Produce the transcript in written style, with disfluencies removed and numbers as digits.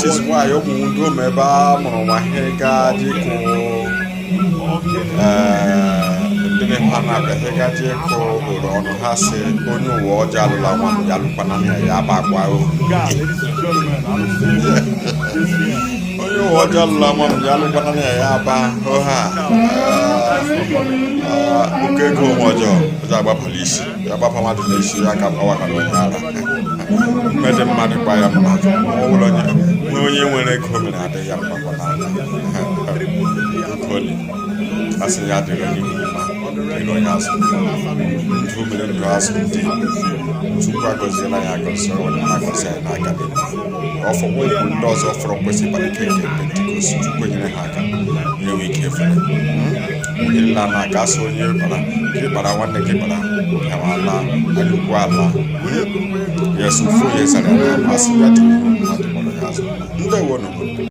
is why you do meba Monahega Jiko didn't Hana Behega Jiko or Hase, Onu Wajala, Yalupanania Yabagua. Onu Wajala, Yalupanania Yaba, Oha. Ukeko mojo, Jaba police, Yaba Pamadisi, Yakawaka, Madam Madapaya, no you when they come at the Yapa. As a yard, you know, yes, 2 million grass, 2 crackers in Niagara, so when I said, I got it. Offer one does offer a question by the cake and Pentecost to put in a hacker. You be careful. Ilana gaso ye bara wande ke bara Allah alukwala yesu fo yesa na asiyatu ati bono yaso ndo wono